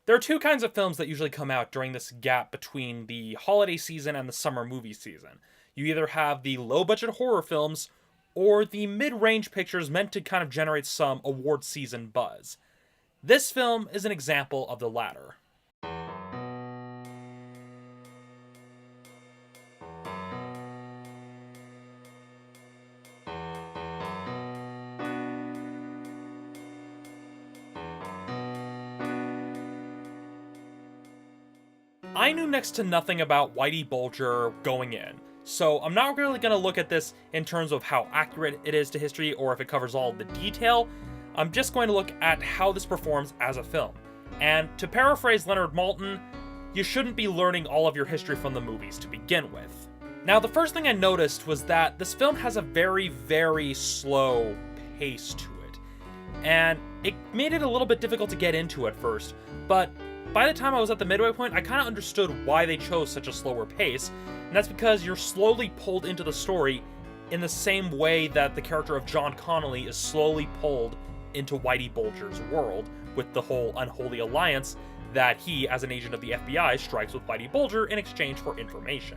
There are two kinds of films that usually come out during this gap between the holiday season and the summer movie season. You either have the low-budget horror films, or the mid-range pictures meant to kind of generate some award season buzz. This film is an example of the latter. I knew next to nothing about Whitey Bulger going in, so I'm not really going to look at this in terms of how accurate it is to history or if it covers all of the detail. I'm just going to look at how this performs as a film. And to paraphrase Leonard Maltin, you shouldn't be learning all of your history from the movies to begin with. Now, the first thing I noticed was that this film has a very, very slow pace to it. And it made it a little bit difficult to get into at first, but by the time I was at the midway point, I kind of understood why they chose such a slower pace, and that's because you're slowly pulled into the story in the same way that the character of John Connolly is slowly pulled into Whitey Bulger's world with the whole unholy alliance that he, as an agent of the FBI, strikes with Whitey Bulger in exchange for information.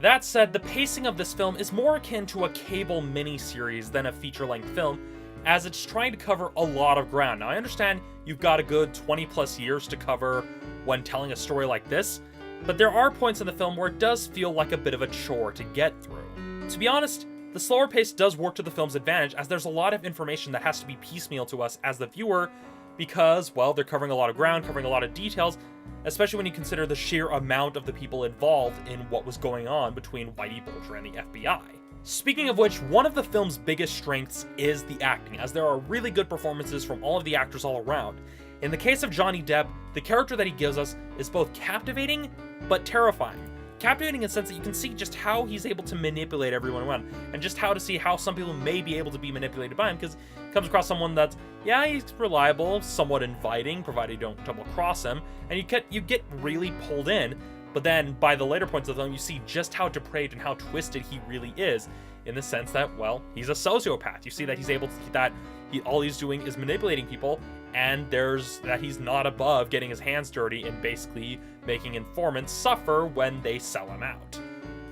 That said, the pacing of this film is more akin to a cable miniseries than a feature-length film, as it's trying to cover a lot of ground. Now, I understand you've got a good 20 plus years to cover when telling a story like this, but there are points in the film where it does feel like a bit of a chore to get through. To be honest, the slower pace does work to the film's advantage, as there's a lot of information that has to be piecemeal to us as the viewer, because, well, they're covering a lot of ground, covering a lot of details, especially when you consider the sheer amount of the people involved in what was going on between Whitey Bulger and the FBI. Speaking of which, one of the film's biggest strengths is the acting, as there are really good performances from all of the actors all around. In the case of Johnny Depp, the character that he gives us is both captivating, but terrifying. Captivating in the sense that you can see just how he's able to manipulate everyone around, and just how to see how some people may be able to be manipulated by him, because he comes across someone that's, yeah, he's reliable, somewhat inviting, provided you don't double cross him, and you get really pulled in. But then, by the later points of the film, you see just how depraved and how twisted he really is, in the sense that, well, he's a sociopath. You see that he's able to, all he's doing is manipulating people, and there's that he's not above getting his hands dirty and basically making informants suffer when they sell him out.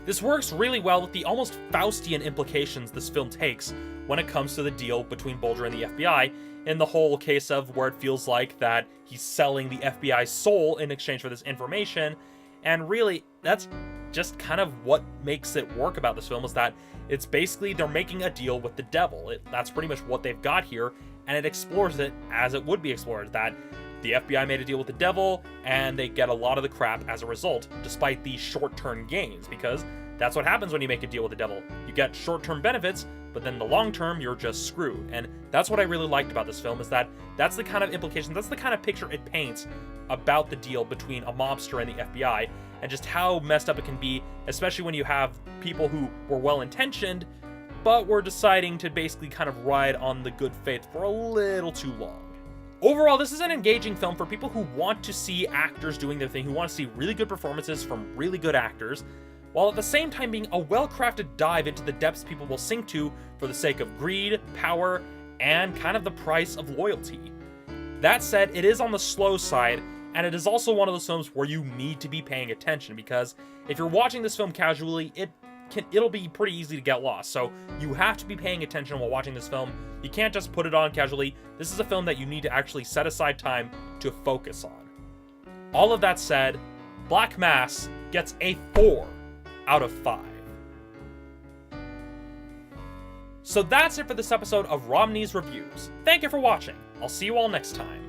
This works really well with the almost Faustian implications this film takes when it comes to the deal between Bulger and the FBI, in the whole case of where it feels like that he's selling the FBI's soul in exchange for this information. And really, that's just kind of what makes it work about this film, is that it's basically they're making a deal with the devil. That's pretty much what they've got here, and it explores it as it would be explored, that the FBI made a deal with the devil, and they get a lot of the crap as a result, despite the short-term gains, because that's what happens when you make a deal with the devil. You get short-term benefits, but then the long-term, you're just screwed. And that's what I really liked about this film, is that that's the kind of implication, that's the kind of picture it paints about the deal between a mobster and the FBI, and just how messed up it can be, especially when you have people who were well-intentioned, but were deciding to basically kind of ride on the good faith for a little too long. Overall, this is an engaging film for people who want to see actors doing their thing, who want to see really good performances from really good actors, while at the same time being a well-crafted dive into the depths people will sink to for the sake of greed, power, and kind of the price of loyalty. That said, it is on the slow side, and it is also one of those films where you need to be paying attention, because if you're watching this film casually, it'll be pretty easy to get lost. So you have to be paying attention while watching this film. You can't just put it on casually. This is a film that you need to actually set aside time to focus on. All of that said, Black Mass gets a 4 out of 5. So that's it for this episode of Romney's Reviews. Thank you for watching. I'll see you all next time.